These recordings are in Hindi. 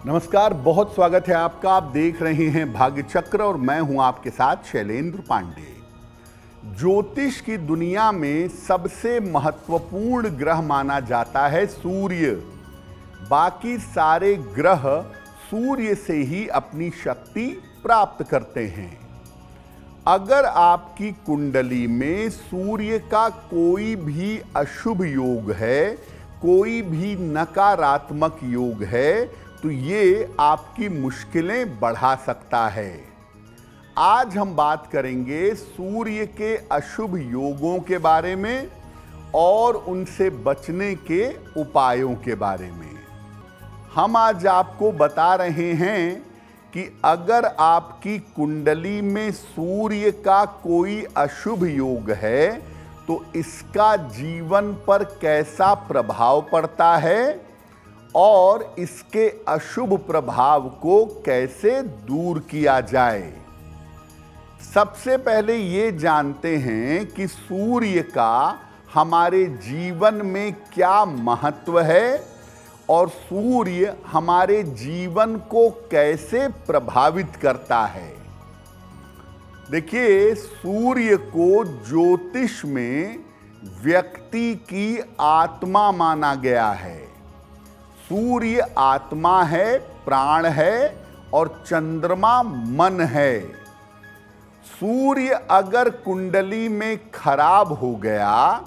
नमस्कार, बहुत स्वागत है आपका। आप देख रहे हैं भाग्य चक्र और मैं हूं आपके साथ शैलेंद्र पांडे। ज्योतिष की दुनिया में सबसे महत्वपूर्ण ग्रह माना जाता है सूर्य। बाकी सारे ग्रह सूर्य से ही अपनी शक्ति प्राप्त करते हैं। अगर आपकी कुंडली में सूर्य का कोई भी अशुभ योग है, कोई भी नकारात्मक योग है, तो ये आपकी मुश्किलें बढ़ा सकता है। आज हम बात करेंगे सूर्य के अशुभ योगों के बारे में और उनसे बचने के उपायों के बारे में। हम आज आपको बता रहे हैं कि अगर आपकी कुंडली में सूर्य का कोई अशुभ योग है तो इसका जीवन पर कैसा प्रभाव पड़ता है और इसके अशुभ प्रभाव को कैसे दूर किया जाए। सबसे पहले ये जानते हैं कि सूर्य का हमारे जीवन में क्या महत्व है और सूर्य हमारे जीवन को कैसे प्रभावित करता है। देखिए, सूर्य को ज्योतिष में व्यक्ति की आत्मा माना गया है। सूर्य आत्मा है, प्राण है और चंद्रमा मन है। सूर्य अगर कुंडली में खराब हो गया,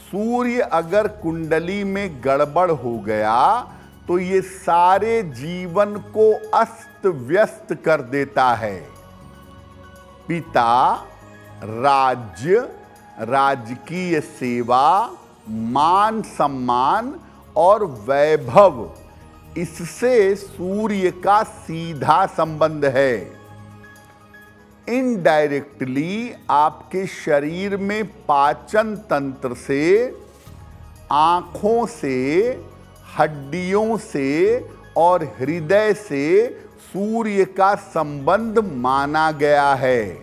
सूर्य अगर कुंडली में गड़बड़ हो गया तो ये सारे जीवन को अस्त व्यस्त कर देता है। पिता, राज्य, राजकीय सेवा, मान सम्मान और वैभव, इससे सूर्य का सीधा संबंध है। इनडायरेक्टली आपके शरीर में पाचन तंत्र से, आंखों से, हड्डियों से और हृदय से सूर्य का संबंध माना गया है।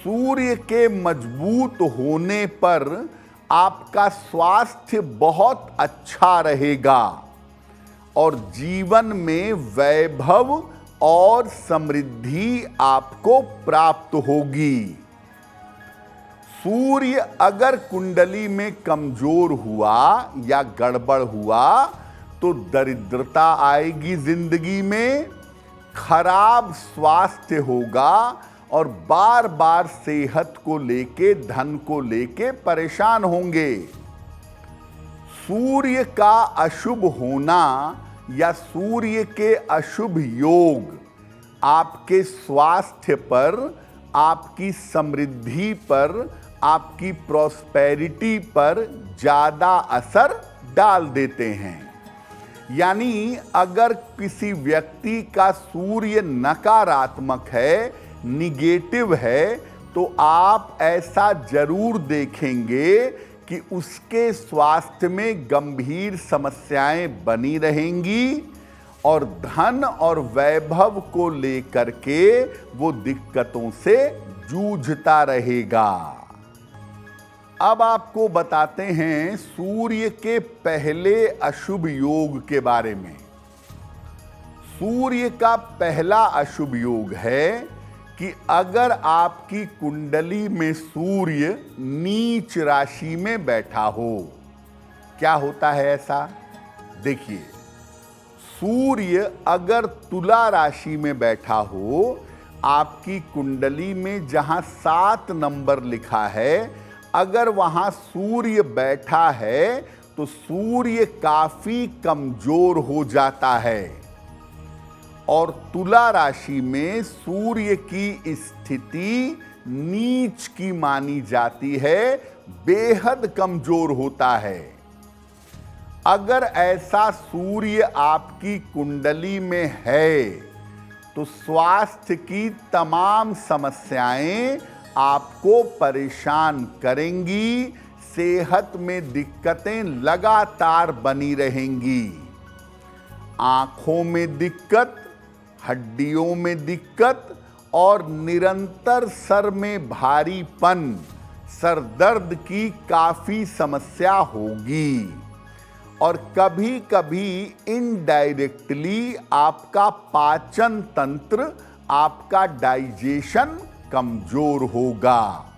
सूर्य के मजबूत होने पर आपका स्वास्थ्य बहुत अच्छा रहेगा और जीवन में वैभव और समृद्धि आपको प्राप्त होगी। सूर्य अगर कुंडली में कमजोर हुआ या गड़बड़ हुआ तो दरिद्रता आएगी, जिंदगी में खराब स्वास्थ्य होगा और बार बार सेहत को लेके, धन को लेके परेशान होंगे। सूर्य का अशुभ होना या सूर्य के अशुभ योग आपके स्वास्थ्य पर, आपकी समृद्धि पर, आपकी प्रॉस्पेरिटी पर ज्यादा असर डाल देते हैं। यानी अगर किसी व्यक्ति का सूर्य नकारात्मक है, निगेटिव है, तो आप ऐसा जरूर देखेंगे कि उसके स्वास्थ्य में गंभीर समस्याएं बनी रहेंगी और धन और वैभव को लेकर के वो दिक्कतों से जूझता रहेगा। अब आपको बताते हैं सूर्य के पहले अशुभ योग के बारे में। सूर्य का पहला अशुभ योग है कि अगर आपकी कुंडली में सूर्य नीच राशि में बैठा हो। क्या होता है ऐसा? देखिए, सूर्य अगर तुला राशि में बैठा हो, आपकी कुंडली में जहां 7 नंबर लिखा है, अगर वहां सूर्य बैठा है तो सूर्य काफी कमजोर हो जाता है और तुला राशि में सूर्य की स्थिति नीच की मानी जाती है, बेहद कमजोर होता है। अगर ऐसा सूर्य आपकी कुंडली में है तो स्वास्थ्य की तमाम समस्याएं आपको परेशान करेंगी, सेहत में दिक्कतें लगातार बनी रहेंगी। आंखों में दिक्कत, हड्डियों में दिक्कत और निरंतर सर में भारीपन, सर दर्द की काफी समस्या होगी और कभी कभी इनडायरेक्टली आपका पाचन तंत्र, आपका डाइजेशन कमजोर होगा।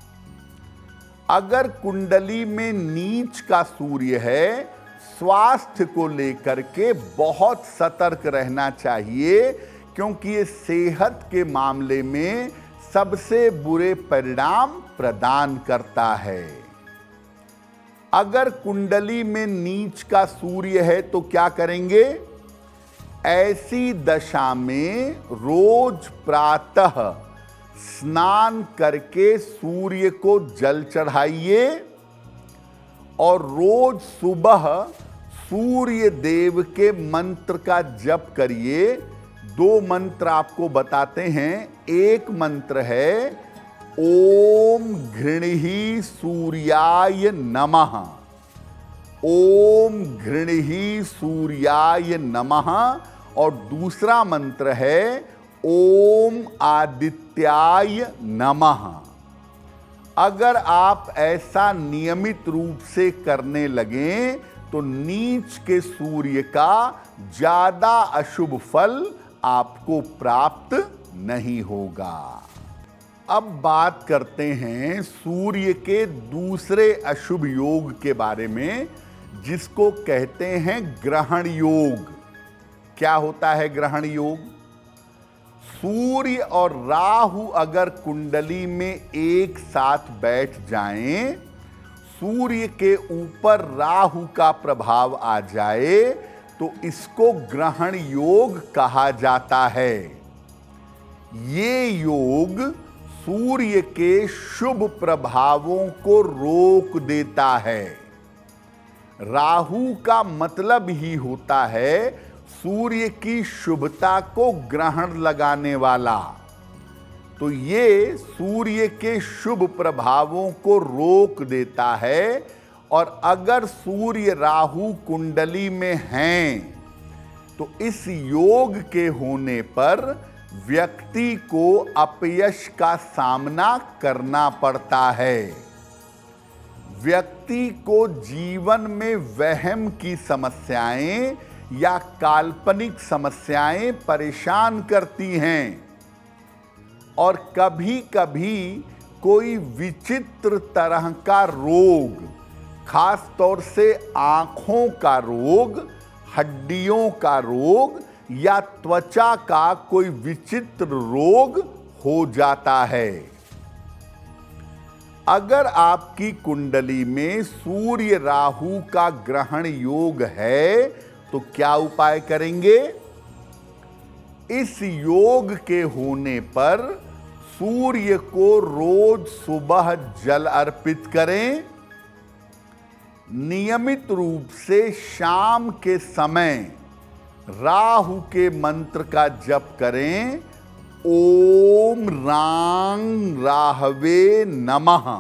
अगर कुंडली में नीच का सूर्य है, स्वास्थ्य को लेकर के बहुत सतर्क रहना चाहिए, क्योंकि ये सेहत के मामले में सबसे बुरे परिणाम प्रदान करता है। अगर कुंडली में नीच का सूर्य है तो क्या करेंगे? ऐसी दशा में रोज प्रातः स्नान करके सूर्य को जल चढ़ाइए और रोज सुबह सूर्य देव के मंत्र का जप करिए। 2 मंत्र आपको बताते हैं। एक मंत्र है ओम घृणिहि सूर्याय नमः, ओम घृणिहि सूर्याय नमः। और दूसरा मंत्र है ओम आदित्याय नमः। अगर आप ऐसा नियमित रूप से करने लगें तो नीच के सूर्य का ज्यादा अशुभ फल आपको प्राप्त नहीं होगा। अब बात करते हैं सूर्य के दूसरे अशुभ योग के बारे में, जिसको कहते हैं ग्रहण योग। क्या होता है ग्रहण योग? सूर्य और राहु अगर कुंडली में एक साथ बैठ जाएं, सूर्य के ऊपर राहु का प्रभाव आ जाए तो इसको ग्रहण योग कहा जाता है। ये योग सूर्य के शुभ प्रभावों को रोक देता है। राहु का मतलब ही होता है सूर्य की शुभता को ग्रहण लगाने वाला। तो ये सूर्य के शुभ प्रभावों को रोक देता है। और अगर सूर्य राहु कुंडली में हैं तो इस योग के होने पर व्यक्ति को अपयश का सामना करना पड़ता है। व्यक्ति को जीवन में वहम की समस्याएं या काल्पनिक समस्याएं परेशान करती हैं और कभी कभी कोई विचित्र तरह का रोग, खास तौर से आंखों का रोग, हड्डियों का रोग या त्वचा का कोई विचित्र रोग हो जाता है। अगर आपकी कुंडली में सूर्य राहु का ग्रहण योग है तो क्या उपाय करेंगे? इस योग के होने पर सूर्य को रोज सुबह जल अर्पित करें। नियमित रूप से शाम के समय राहु के मंत्र का जप करें। ओम रांग राहवे नमः।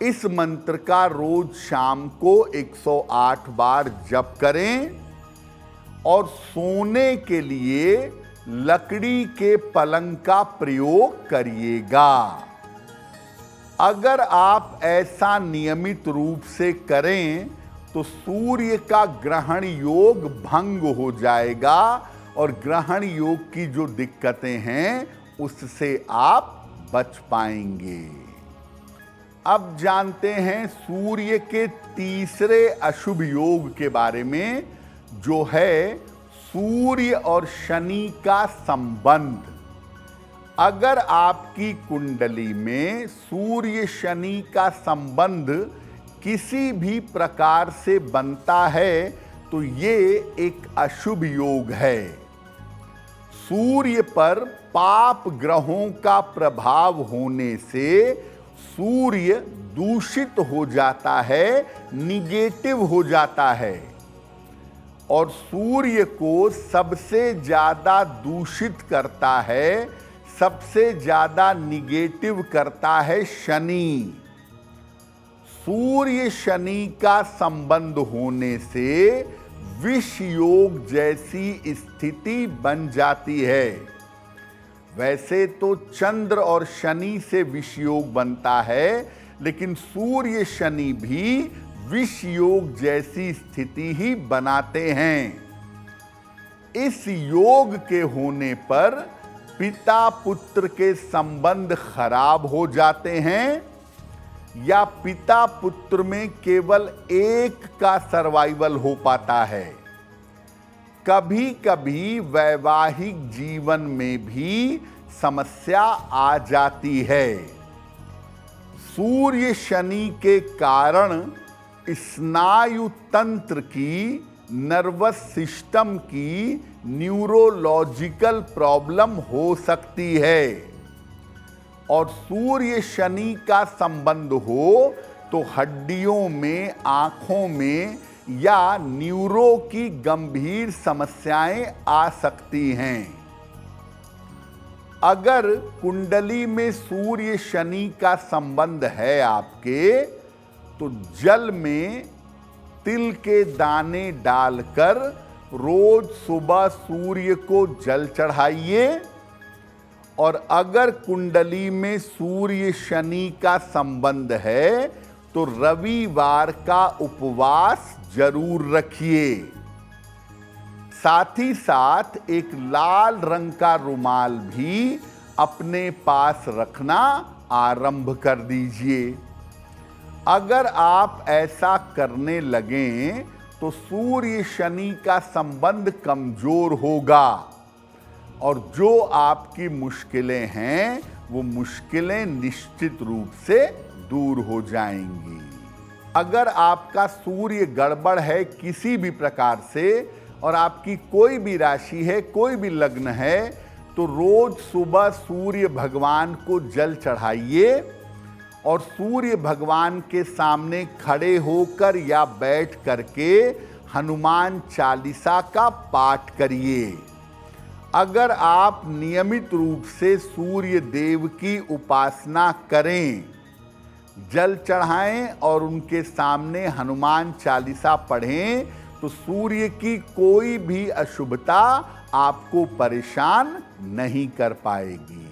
इस मंत्र का रोज शाम को 108 बार जप करें और सोने के लिए लकड़ी के पलंग का प्रयोग करिएगा। अगर आप ऐसा नियमित रूप से करें तो सूर्य का ग्रहण योग भंग हो जाएगा और ग्रहण योग की जो दिक्कतें हैं उससे आप बच पाएंगे। अब जानते हैं सूर्य के तीसरे अशुभ योग के बारे में, जो है सूर्य और शनि का संबंध। अगर आपकी कुंडली में सूर्य शनि का संबंध किसी भी प्रकार से बनता है तो ये एक अशुभ योग है। सूर्य पर पाप ग्रहों का प्रभाव होने से सूर्य दूषित हो जाता है, निगेटिव हो जाता है। और सूर्य को सबसे ज्यादा दूषित करता है, सबसे ज्यादा निगेटिव करता है शनि। सूर्य शनि का संबंध होने से विष योग जैसी स्थिति बन जाती है। वैसे तो चंद्र और शनि से विष योग बनता है, लेकिन सूर्य शनि भी विष योग जैसी स्थिति ही बनाते हैं। इस योग के होने पर पिता पुत्र के संबंध खराब हो जाते हैं या पिता पुत्र में केवल एक का सर्वाइवल हो पाता है। कभी कभी वैवाहिक जीवन में भी समस्या आ जाती है। सूर्य शनि के कारण स्नायु तंत्र की, नर्वस सिस्टम की न्यूरोलॉजिकल प्रॉब्लम हो सकती है। और सूर्य शनि का संबंध हो तो हड्डियों में, आंखों में या न्यूरो की गंभीर समस्याएं आ सकती हैं। अगर कुंडली में सूर्य शनि का संबंध है आपके, तो जल में तिल के दाने डालकर रोज सुबह सूर्य को जल चढ़ाइए। और अगर कुंडली में सूर्य शनि का संबंध है तो रविवार का उपवास जरूर रखिए। साथ ही साथ एक लाल रंग का रुमाल भी अपने पास रखना आरंभ कर दीजिए। अगर आप ऐसा करने लगें तो सूर्य शनि का संबंध कमजोर होगा और जो आपकी मुश्किलें हैं वो मुश्किलें निश्चित रूप से दूर हो जाएंगी। अगर आपका सूर्य गड़बड़ है किसी भी प्रकार से और आपकी कोई भी राशि है, कोई भी लग्न है, तो रोज सुबह सूर्य भगवान को जल चढ़ाइए और सूर्य भगवान के सामने खड़े होकर या बैठ करके हनुमान चालीसा का पाठ करिए। अगर आप नियमित रूप से सूर्य देव की उपासना करें, जल चढ़ाएं और उनके सामने हनुमान चालीसा पढ़ें, तो सूर्य की कोई भी अशुभता आपको परेशान नहीं कर पाएगी।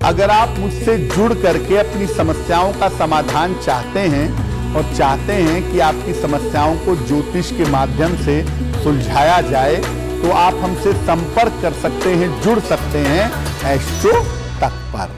अगर आप मुझसे जुड़ करके अपनी समस्याओं का समाधान चाहते हैं और चाहते हैं कि आपकी समस्याओं को ज्योतिष के माध्यम से सुलझाया जाए, तो आप हमसे संपर्क कर सकते हैं, जुड़ सकते हैं एस्ट्रो तक पर।